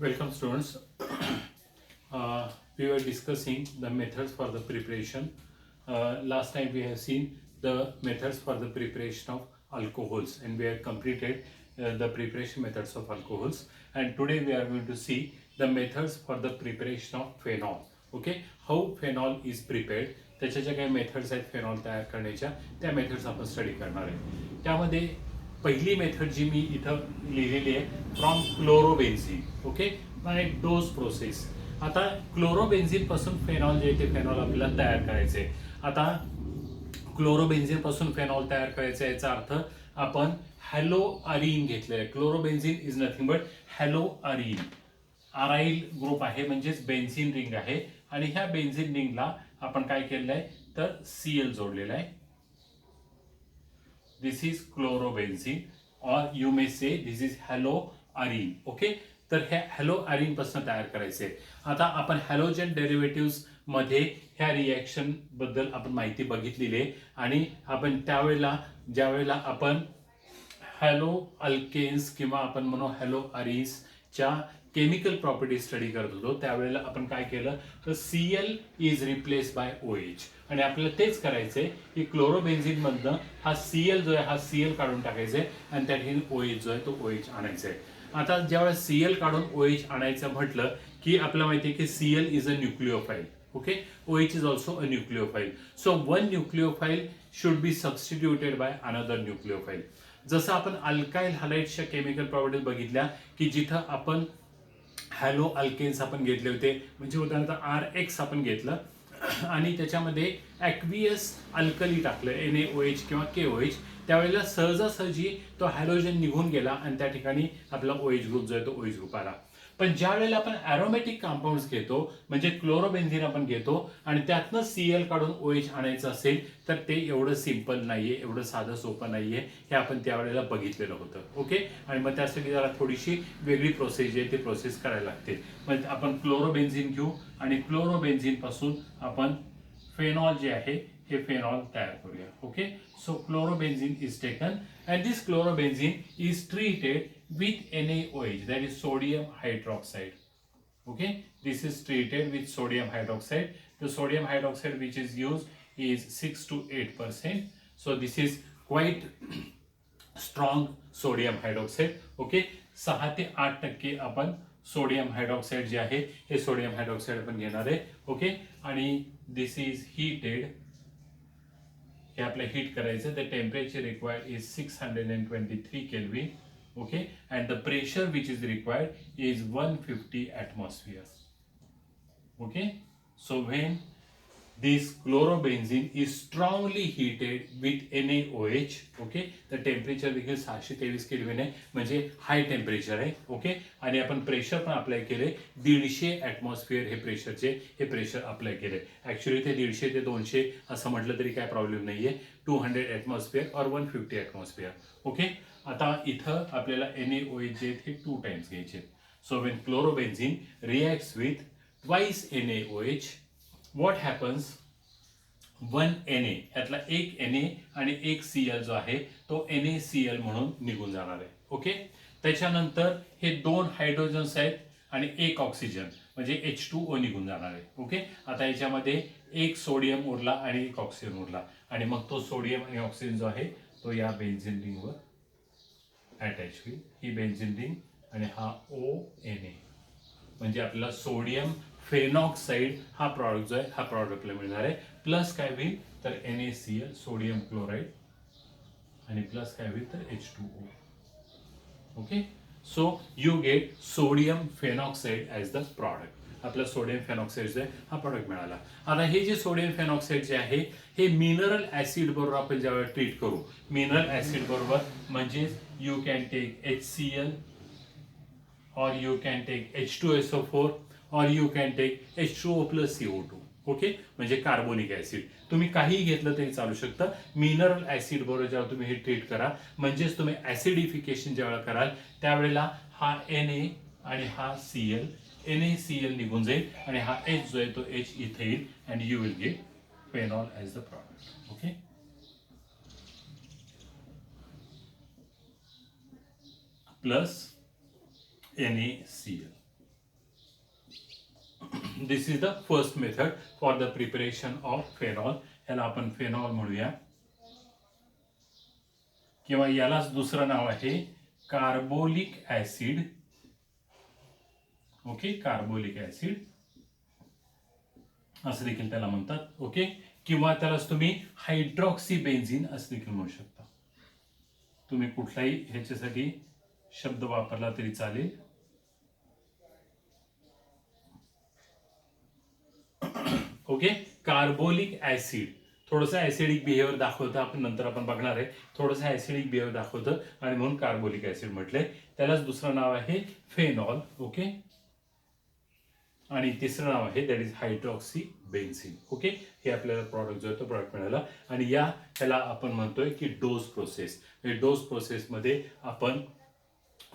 Welcome students. We were discussing the methods for the preparation. Last time we have seen the methods for the preparation of alcohols and we have completed the preparation methods of alcohols, and today we are going to see the methods for the preparation of phenol. Okay, how phenol is prepared, त्याच्या ज्या काही methods आहेत phenol तयार करण्याच्या त्या methods आपण study करणार आहे. त्यामध्ये पहिली मेथड जी मी इथं लिहिलेली आहे from chlorobenzene. Okay, by Dow's process. आता क्लोरोबेन्झिन पासून फेनॉल जे ते फेनॉल आपल्याला तयार करायचे. आता क्लोरोबेन्झिन पासून फेनॉल तयार करायचं याचा अर्थ आपण हॅलो अरीन घेतलेलं आहे. Chlorobenzene is nothing but haloarene. Aryl group आहे म्हणजेच बेन्झिन रिंग आहे आणि ह्या बेन्झिन रिंगला आपण काय केलेलं आहे तर Cl जोडलेला आहे. दिस इज क्लोरोबेन्झिन और you may say this is hello Areen. Okay, तर हे हॅलो अरीन पासून तयार करायचे. आता आपण हॅलोजन डेरिव्हेटिव्ह मध्ये ह्या रिएक्शन बद्दल आपण माहिती बघितलेली आहे आणि आपण त्यावेळेला ज्यावेळेला आपण हॅलो अल्केन्स किंवा आपण म्हणू हॅलो अरीन्सच्या केमिकल प्रॉपर्टी स्टडी करत होतो त्यावेळेला आपण काय केलं तर Cl is replace by OH आणि आपल्याला तेच करायचंय की क्लोरोबेन्झिन मधनं हा Cl जो आहे हा Cl काढून टाकायचंय आणि त्या ठिकाणी OH जो आहे तो OH आणायचा आहे. आता ज्यावेळेस Cl काढून OH आणायचं म्हटलं की आपल्याला माहिती आहे की Cl is a nucleophile. Okay, OH is also a nucleophile. So one nucleophile should be substituted by another nucleophile. जसं आपण अल्काइल हॅलाइड्सच्या केमिकल प्रॉपर्टीज बघितल्या की जिथं आपण हॅलो अल्केन्स आपण घेतले होते, म्हणजे उदाहरणार्थ RX आपण घेतलं आणि त्याच्यामध्ये ॲक्वियस अल्कली टाकलं NaOH किंवा KOH, त्यावेळेला सहजासहजी तो हॅलोजन निघून गेला आणि त्या ठिकाणी आपला OH ग्रुप जो आहे तो OH ग्रुप आला. पण ज्या वेळेला आपण ॲरोमॅटिक कंपाऊंड्स घेतो म्हणजे क्लोरोबेन्झिन आपण घेतो आणि त्यातनं Cl काढून OH आणायचं असेल तर ते एवढं सिंपल नाहीये, एवढं साधं सोपं नाहीये, हे आपण त्यावेळेला बघितलेलं होतं. ओके, आणि मग त्यासाठी जरा थोडीशी वेगळी प्रोसेस जी आहे ती प्रोसेस करायला लागते. मग आपण क्लोरोबेन्झिन घेऊ आणि क्लोरोबेन्झिन पासून आपण फेनॉल जे आहे हे फेनॉल तयार करूया. Okay, so chlorobenzene is taken and this chlorobenzene is treated with NaOH, that is sodium hydroxide. Okay, this is treated with sodium hydroxide. The sodium hydroxide which is used is 6 to 8%. So this is quite strong sodium hydroxide. Okay, 6 ते 8% आपण sodium hydroxide जे आहे हे sodium hydroxide आपण घेणार आहे. Okay, आणि दिस is heated. हे आपल्या हीट करायचं. The temperature required is 623 kelvin. Okay, and the pressure which is required is 150 atmosphere. Okay, so when this chlorobenzene is strongly heated with NaOH, okay, the temperature देखील 623 kelvin आहे म्हणजे high temperature आहे. Okay, आणि आपण pressure पण apply केले 150 atmosphere हे प्रेशरचे हे प्रेशर अप्लाय केले. ऍक्च्युअली ते 150 ते 200 असं म्हटलं तरी काय प्रॉब्लेम नाहीये. 200 atmosphere और 150 atmosphere. ओके, आता इथं आपल्याला NaOH जे हे 2 टाइम्स घ्यायचे. So when chlorobenzene reacts with twice NaOH, what happens, 1 Na यातला एक Na आणि एक Cl जो आहे तो NaCl म्हणून निघून जाणार आहे. ओके, त्याच्यानंतर हे 2 हायड्रोजन्स आहेत आणि एक ऑक्सिजन म्हणजे H2O निघून जाणार आहे. ओके, आता याच्यामध्ये एक सोडियम उरला आणि एक ऑक्सिजन उरला आणि मग तो सोडियम आणि ऑक्सिजन जो आहे तो या बेन्झिन रिंगवर अटॅच होईल. ही बेन्झिन रिंग आणि हा ONa म्हणजे आपल्याला सोडियम फेनॉक्साइड हा प्रॉडक्ट जो आहे हा प्रॉडक्ट आपल्याला मिळणार आहे. प्लस काय होईल तर NaCl सोडियम क्लोराईड आणि प्लस काय होईल तर H2O. Okay, so you get sodium phenoxide as the product. आपला सोडियम फेनॉक्साइड जो आहे हा प्रॉडक्ट मिळाला. आता हे जे सोडियम फेनॉक्साइड जे आहे हे मिनरल ऍसिड बरोबर आपण ज्यावेळेला ट्रीट करू, मिनरल ऍसिड बरोबर म्हणजे you can take HCl or you can take H2SO4 or you can take H2O plus CO2. Okay, म्हणजे कार्बोनिक ऍसिड तुम्ही काही घेतलं तरी चालू शकतं. मिनरल ऍसिड बरोबर जेव्हा तुम्ही हे ट्रीट करा म्हणजेच तुम्ही ऍसिडिफिकेशन जेव्हा कराल त्यावेळेला हा Na आणि हा Cl, NaCl निघून जाईल आणि हा H जो आहे तो H इथे येईल and you will get phenol as the product. Okay, plus NaCl. This is the first method for the preparation of phenol. याला आपण फेनॉल म्हणूया, किंवा यालाच दुसरं नाव आहे carbolic acid. Okay, carbolic acid असं देखील त्याला म्हणतात. ओके, किंवा त्यालाच तुम्ही हायड्रॉक्सी बेन्झीन असं देखील म्हणू शकता. तुम्ही कुठलाही ह्याच्यासाठी शब्द वापरला तरी चालेल. ओके, कार्बोलिक ऍसिड थोडंसं ऍसिडिक बिहेवियर दाखवतं, आपण बघणार आहे. थोडंसं ऍसिडिक बिहेवियर दाखवतं आणि म्हणून कार्बोलिक ऍसिड म्हटलंय. त्यालाच दुसरं नाव आहे फेनॉल. ओके, आणि तिसरं नाव आहे that is hydroxy benzene. Okay, हे आपल्याला प्रॉडक्ट जो आहे तो प्रॉडक्ट मिळाला. आणि ह्याला आपण म्हणतोय की डोस प्रोसेस. डोस प्रोसेसमध्ये आपण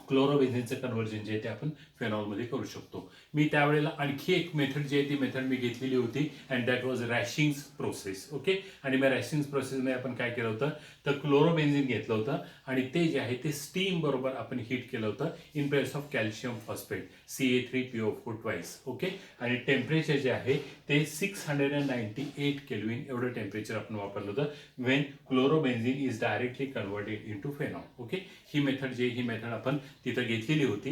क्लोरोबेन्झीनचं कन्व्हर्जन जे आहे ते आपण फेनॉलमध्ये करू शकतो. मी त्यावेळेला आणखी एक मेथड जी आहे ती मेथड मी घेतलेली होती, and that was Raschig's process. Okay, आणि मग रॅशिंग्स प्रोसेसमध्ये आपण काय केलं होतं, तर क्लोरोबेन्झीन घेतलं होतं आणि ते जे आहे ते स्टीम बरोबर आपण हीट केलं होतं in place of calcium phosphate Ca3PO4 twice. Okay, आणि टेम्परेचर जे आहे ते 698 केल्विन एवढं टेम्परेचर आपण वापरलं होतं when chlorobenzene is directly converted into phenol. Okay, ही मेथड आपण तिथं घेतलेली होती,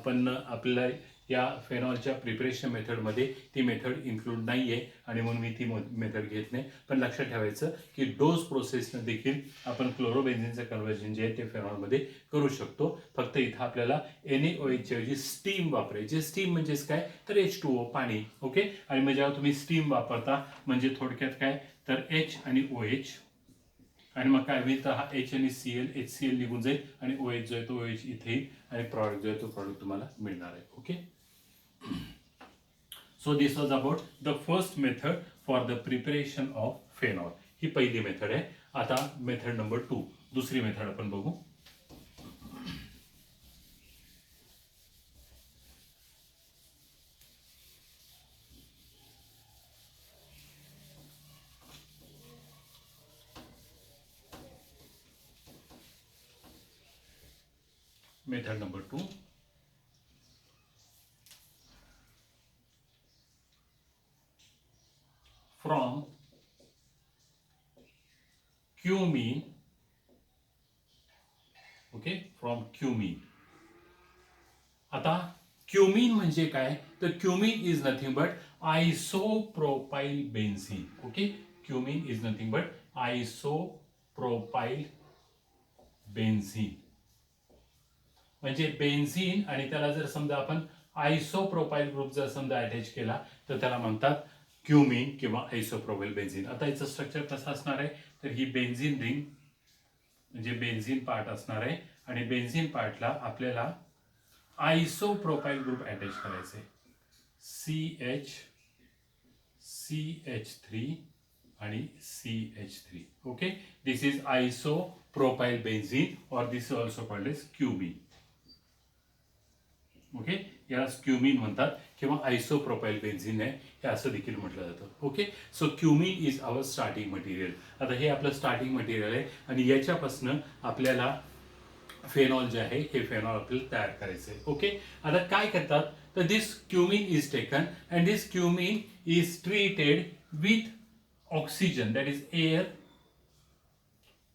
पण आपल्याला या फेनॉलच्या प्रिपरेशन मेथडमध्ये ती मेथड इन्क्लूड नाही आहे आणि म्हणून मी ती मेथड घेत नाही. पण लक्षात ठेवायचं की डोस प्रोसेसनं देखील आपण क्लोरोबेन्झीनचं कन्व्हर्जन जे आहे ते फेनॉलमध्ये करू शकतो. फक्त इथं आपल्याला NaOH ची ऐवजी स्टीम वापरायची. स्टीम म्हणजेच काय, तर H2O पाणी. ओके, आणि मग जेव्हा तुम्ही स्टीम वापरता म्हणजे थोडक्यात काय, तर H आणि OH, आणि मग काय होईल, तर हा H आणि HCl निघून जाईल आणि OH जो आहे तो OH इथे येईल आणि प्रॉडक्ट जो आहे तो प्रॉडक्ट तुम्हाला मिळणार आहे. Okay, so this was about the first method for the preparation of phenol. ही पहिली मेथड आहे. आता मेथड नंबर 2, दुसरी मेथड आपण बघू. Method number 2. From cumene, okay, from cumene. आता क्युमीन म्हणजे काय, तर cumene is nothing but isopropyl benzene. Okay, cumene is nothing but isopropyl benzene. म्हणजे बेन्झीन आणि त्याला जर समजा आपण आयसोप्रोपाइल ग्रुप जर समजा अटॅच केला तर त्याला म्हणतात क्युमीन किंवा आयसोप्रोपाइल बेन्झीन. आता याचं स्ट्रक्चर कसं असणार आहे, तर ही बेन्झीन रिंग म्हणजे बेन्झीन पार्ट असणार आहे आणि बेन्झीन पार्टला आपल्याला आयसोप्रोपाइल ग्रुप अटॅच करायचे. CH3 आणि CH3. Okay, this is isopropyl benzene और this is also called as cumene. Okay, याला क्युमीन म्हणतात किंवा आयसोप्रोपाइल बेन्झीन आहे हे असं देखील म्हटलं जातं. Okay, so cumene is our starting material. आता हे आपलं स्टार्टिंग मटेरियल आहे आणि याच्यापासून आपल्याला फेनॉल जे आहे हे फेनॉल आपल्याला तयार करायचं आहे. ओके, आता काय करतात, तर this cumene is taken and this cumene is treated with oxygen that is air.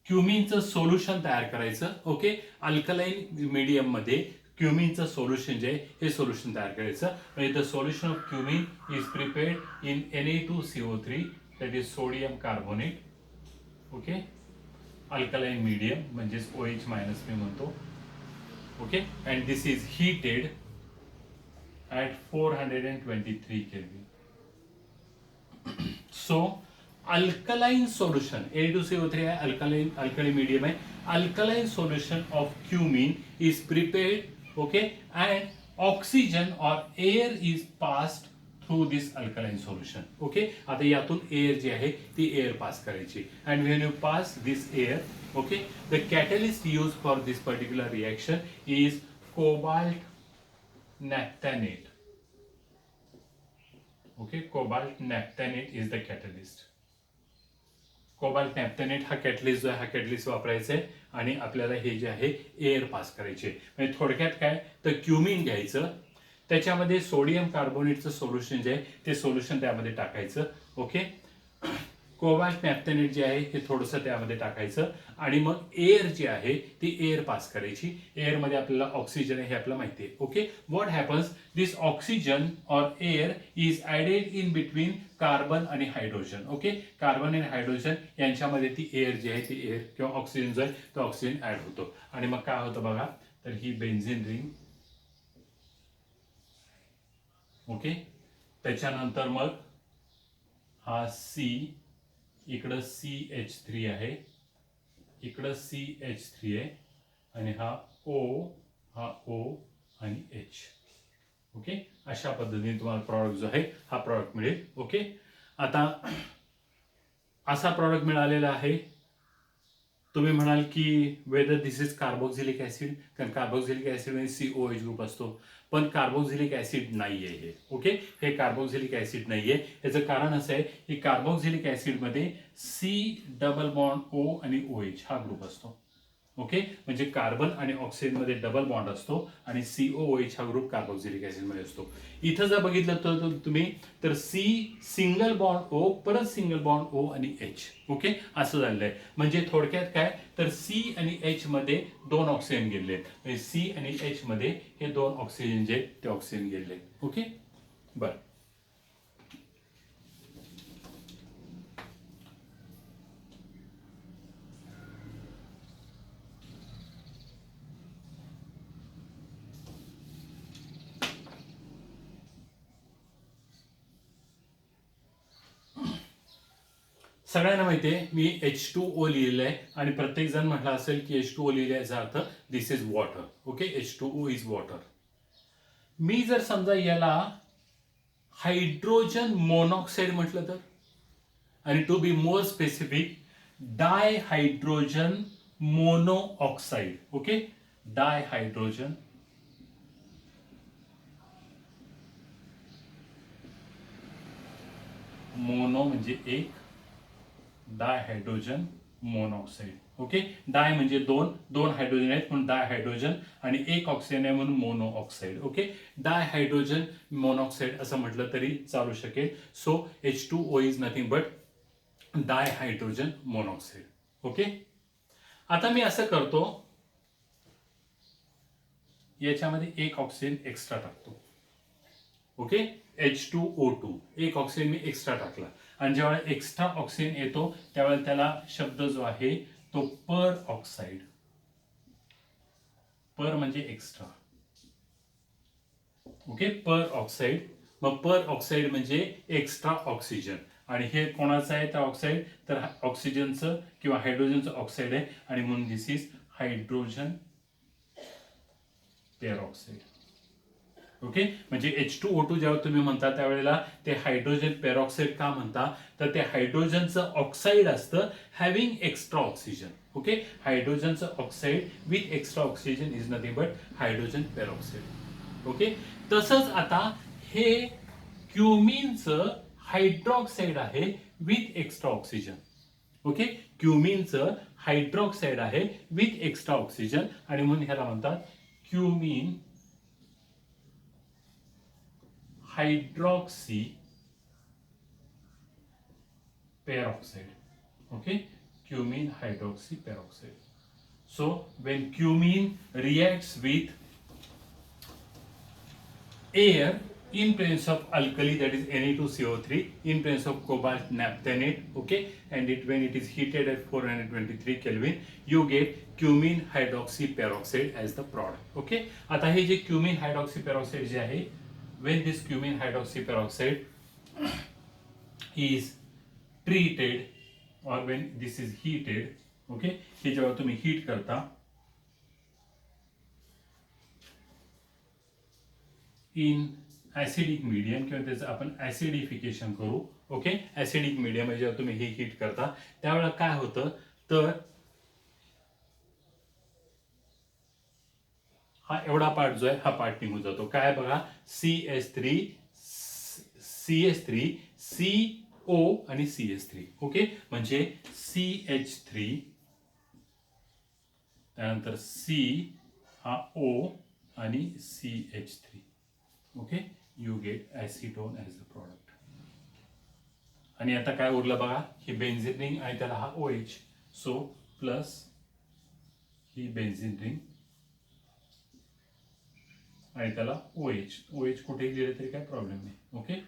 क्युमीनचं सोल्युशन तयार करायचं. ओके, अल्कलाइन मीडियम मध्ये क्युमीनचं सोल्युशन जे आहे हे सोल्युशन तयार करायचं. म्हणजे the solution of cumene is prepared in Na2CO3 that is sodium carbonate. Okay, alkaline medium म्हणजेच OH मायनस मी म्हणतो. Okay, and this is heated at 423 kelvin. So alkaline solution Na2CO3 आहे, अल्कलाइन मीडियम आहे. Alkaline solution of cumene is prepared. Okay, and oxygen और air is passed through this alkaline solution. Okay, आता यातून air जी आहे ती air pass करायची. And when you pass this air, okay, the catalyst use for this particular reaction is cobalt naphthenate. Okay, cobalt naphthenate is the catalyst. Cobalt naphthenate हा catalyst जो आहे हा कॅटलिस्ट वापरायचा आहे आणि आपल्याला हे जे आहे एअर पास करायचे. म्हणजे थोडक्यात काय, तर क्युमीन घ्यायचं, त्याच्यामध्ये सोडियम कार्बोनेटचं सोल्युशन जे आहे ते सोल्युशन त्यामध्ये टाकायचं. ओके, कोबाल्ट नॅफ्थेनेट जे आहे हे थोडंसं त्यामध्ये टाकायचं आणि मग एअर जी आहे ती एअर पास करायची. एअरमध्ये आपल्याला ऑक्सिजन आहे हे आपल्याला माहिती आहे. Okay, what happens, this oxygen or air is added in between carbon आणि हायड्रोजन. ओके, कार्बन आणि हायड्रोजन यांच्यामध्ये ती एअर जी आहे ती एअर किंवा ऑक्सिजन जो आहे तो ऑक्सिजन ॲड होतो आणि मग काय होतं बघा, तर ही बेन्झिन रिंग. ओके, त्याच्यानंतर मग हा सी, इकडं CH3 आहे, इकडं CH3 आहे आणि हा O आणि H. ओके, अशा पद्धतीने तुम्हाला प्रॉडक्ट जो आहे हा प्रॉडक्ट मिळेल. ओके, आता असा प्रॉडक्ट मिळालेला आहे. तुम्ही म्हणाल की whether this is carboxylic acid, कारण कार्बोक्सिलिक ऍसिड मध्ये COH ग्रुप असतो, पण कार्बोक्सिलिक ऍसिड नाहीये हे. ओके, हे कार्बोक्सिलिक ऍसिड नाहीये. याचं कारण असं आहे की कार्बोक्सिलिक ऍसिड मध्ये C डबल बॉन्ड O आणि OH हा ग्रुप असतो. ओके, म्हणजे कार्बन आणि ऑक्सिजन मध्ये डबल बॉन्ड असतो आणि COOH हा ग्रुप कार्बोक्सिलिक ऍसिड मध्ये असतो. इथं जर बघितलं तर तुम्ही तर C सिंगल बॉन्ड O परत सिंगल बॉन्ड O आणि H. ओके, असं झालेलं आहे. म्हणजे थोडक्यात काय, तर C आणि H मध्ये 2 ऑक्सिजन गेले, म्हणजे C आणि H मध्ये हे 2 ऑक्सिजन जे ते ऑक्सिजन गेले. ओके, बरं. सगळ्यांना माहिती आहे मी H2O लिहिलेलं आहे आणि प्रत्येक जण म्हटलं असेल की H2O लिहिलं याचा अर्थ this is water. Okay, H2O is water. मी जर समजा याला हायड्रोजन मोनॉक्साईड म्हटलं तर, आणि to be more specific dihydrogen monoxide. Okay, dihydrogen mono म्हणजे एक, डायहायड्रोजन मोनॉक्साईड. ओके, डाय म्हणजे दोन हायड्रोजन आहेत म्हणून डायहायड्रोजन आणि एक ऑक्सिजन आहे म्हणून मोनोऑक्साईड. ओके, डायहायड्रोजन मोनॉक्साईड असं म्हटलं तरी चालू शकेल. So H2O is nothing but dihydrogen monoxide. Okay, आता मी असं करतो, याच्यामध्ये एक ऑक्सिजन एक्स्ट्रा टाकतो. ओके, H2O2 एक ऑक्सिजन मी एक्स्ट्रा टाकला आणि जेव्हा एक्स्ट्रा ऑक्सिजन येतो त्यावेळेला त्याला शब्द जो आहे तो पर ऑक्साईड. पर म्हणजे एक्स्ट्रा. ओके, पर ऑक्साईड. मग पर ऑक्साईड म्हणजे एक्स्ट्रा ऑक्सिजन आणि हे कोणाचं आहे तर ऑक्साईड, तर ऑक्सिजनचं किंवा हायड्रोजनचं ऑक्साईड आहे आणि म्हणून दिस इज हायड्रोजन पेरॉक्साईड. ओके, म्हणजे H2O2 जेव्हा तुम्ही म्हणता त्यावेळेला ते हायड्रोजन पेरॉक्साईड का म्हणता, तर ते हायड्रोजनचं ऑक्साईड असतं हॅव्हिंग एक्स्ट्रा ऑक्सिजन. ओके, हायड्रोजनचं oxide with extra oxygen is nothing but hydrogen peroxide. Okay, तसंच आता हे क्युमिनचं हायड्रॉक्साईड आहे विथ एक्स्ट्रा ऑक्सिजन. ओके, क्युमिनचं हायड्रॉक्साईड आहे विथ एक्स्ट्रा ऑक्सिजन आणि म्हणून ह्याला म्हणतात cumene hydroxy peroxide. Okay, cumene hydroxy peroxide. So when cumene reacts with air in presence of alkali, that is Na2CO3, in presence of cobalt naphthenate, okay, and when it is heated at 423 Kelvin, you get cumene hydroxy peroxide as the product. Okay, आता हे जे cumene hydroxy peroxide जे आहे, when this cumene hydroxy peroxide is treated or when this is heated, okay, हे जेव्हा तुम्ही heat करता in acidic medium किंवा त्याचं आपण ऍसिडिफिकेशन करू. ओके, ऍसिडिक मीडियम जेव्हा तुम्ही हे हीट करता त्यावेळेला काय होतं तर हा एवढा पार्ट जो आहे हा पार्ट निघून जातो. काय बघा, CH3 CO आणि CH3. ओके, म्हणजे CH3 त्यानंतर C हा O आणि CH3. Okay, you get acetone as the product. आणि आता काय उरलं बघा, ही बेन्झिन रिंग आणि त्याला हा OH, सो प्लस ही बेन्झिन रिंग आणि त्याला OH कुठेही दिले तरी काय प्रॉब्लेम नाही. Okay,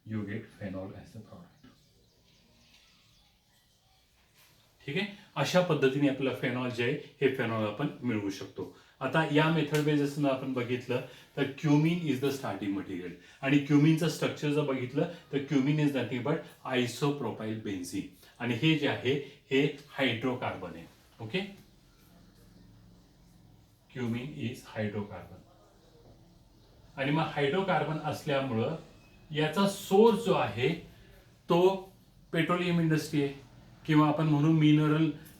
you get phenol as the product. ठीक आहे, अशा पद्धतीने आपल्याला फेनॉल जे आहे हे फेनॉल आपण मिळवू शकतो. आता या मेथड बेसिसनं आपण बघितलं तर cumene is the starting material, आणि क्युमिनचं स्ट्रक्चर जर बघितलं तर cumene is nothing but isopropyl benzene, आणि हे जे आहे हे हायड्रोकार्बन आहे. ओके, क्युमिन इज हायड्रोकार्बन, आणि मग हायड्रोकार्बन असल्यामुळं याचा सोर्स जो आहे तो पेट्रोलियम इंडस्ट्री आहे, किंवा आपण म्हणू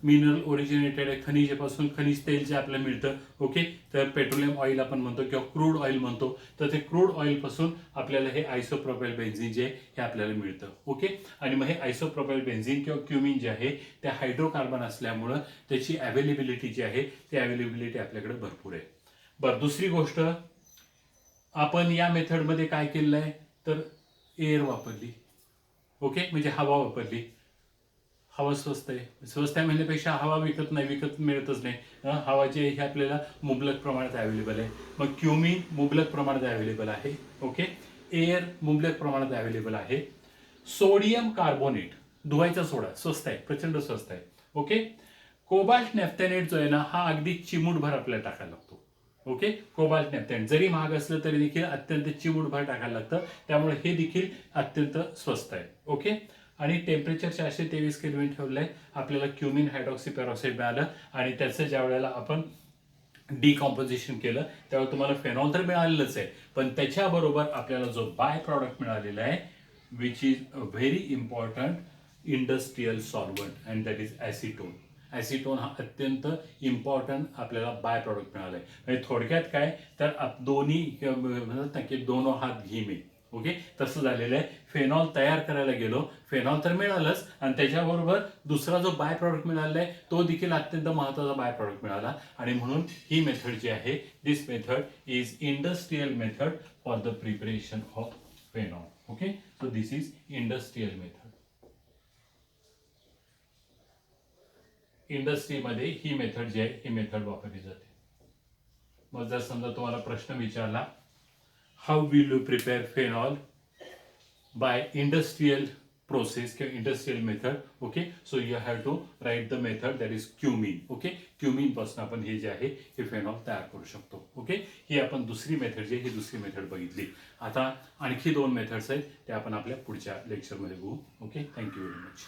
मिनरल ओरिजिनेटेड आहे, खनिजापासून खनिज तेल जे आपल्याला मिळतं. ओके, तर पेट्रोलियम ऑइल आपण म्हणतो किंवा क्रूड ऑइल म्हणतो, तर ते क्रूड ऑइल पासून आपल्याला हे आयसोप्रोपाइल बेन्झीन जे आहे हे आपल्याला मिळतं. ओके, आणि मग हे आयसोप्रोपाइल बेन्झीन किंवा क्युमिन जे आहे ते हायड्रोकार्बन असल्यामुळं त्याची अवेलेबिलिटी जी आहे ती अवेलेबिलिटी आपल्याकडे भरपूर आहे. बरं, दुसरी गोष्ट आपण या मेथडमध्ये काय केलेलं आहे तर एअर वापरली. ओके, म्हणजे हवा वापरली. हवा स्वस्त आहे. स्वस्त आहे म्हणण्यापेक्षा हवा विकत मिळतच नाही. हवा जी आहे ही आपल्याला मुबलक प्रमाणात अवेलेबल आहे. मग क्युमिन मुबलक प्रमाणात अवेलेबल आहे. ओके, एअर मुबलक प्रमाणात अवेलेबल आहे. सोडियम कार्बोनेट, धुवायचा सोडा, स्वस्त आहे, प्रचंड स्वस्त आहे. ओके, कोबाल्ट नॅफ्थॅनेट जो आहे ना हा अगदी चिमूटभर आपल्याला टाकायला लागतो. ओके, कोबाल्ट नॅफ्थॅनेट जरी महाग असलं तरी देखील अत्यंत चिमूटभर टाकायला लागतं, त्यामुळे हे देखील अत्यंत स्वस्त आहे. ओके, आणि टेम्परेचर 423 केल्विन ठेवलं आहे. आपल्याला क्युमिन हायड्रॉक्सी पेरॉक्साईड मिळालं, आणि त्याचं ज्या वेळेला आपण डिकॉम्पोजिशन केलं त्यावेळेला तुम्हाला फेनॉल तर मिळालेलंच आहे, पण त्याच्याबरोबर आपल्याला जो बाय प्रॉडक्ट मिळालेला आहे which is a very important industrial solvent, and that is acetone. Acetone हा अत्यंत इम्पॉर्टंट आपल्याला बाय प्रॉडक्ट मिळाला आहे. म्हणजे थोडक्यात काय तर दोन्ही म्हणतात ना की दोनों हात घी में. ओके, तसं झालेलं आहे. फेनॉल तयार करायला गेलो, फेनॉल तर मिळालंच, आणि त्याच्याबरोबर दुसरा जो बाय प्रॉडक्ट मिळाला आहे तो देखील अत्यंत महत्त्वाचा बाय प्रॉडक्ट मिळाला. आणि म्हणून ही मेथड जी आहे this method is industrial method for the preparation of phenol. Okay, so this is industrial method. इंडस्ट्रीमध्ये ही मेथड जी आहे ही मेथड वापरली जाते. मग जर समजा तुम्हाला प्रश्न विचारला, how will you prepare phenol by industrial process industrial method. Okay, so you have to write the method that is cumene. Okay, cumene पासून आपण हे जे आहे हे फेनॉल तयार करू शकतो. ओके, ही आपण दुसरी मेथड जी आहे ही दुसरी मेथड बघितली. आता आणखी 2 मेथड्स आहेत ते आपण आपल्या पुढच्या लेक्चरमध्ये बघू. Okay, thank you very much.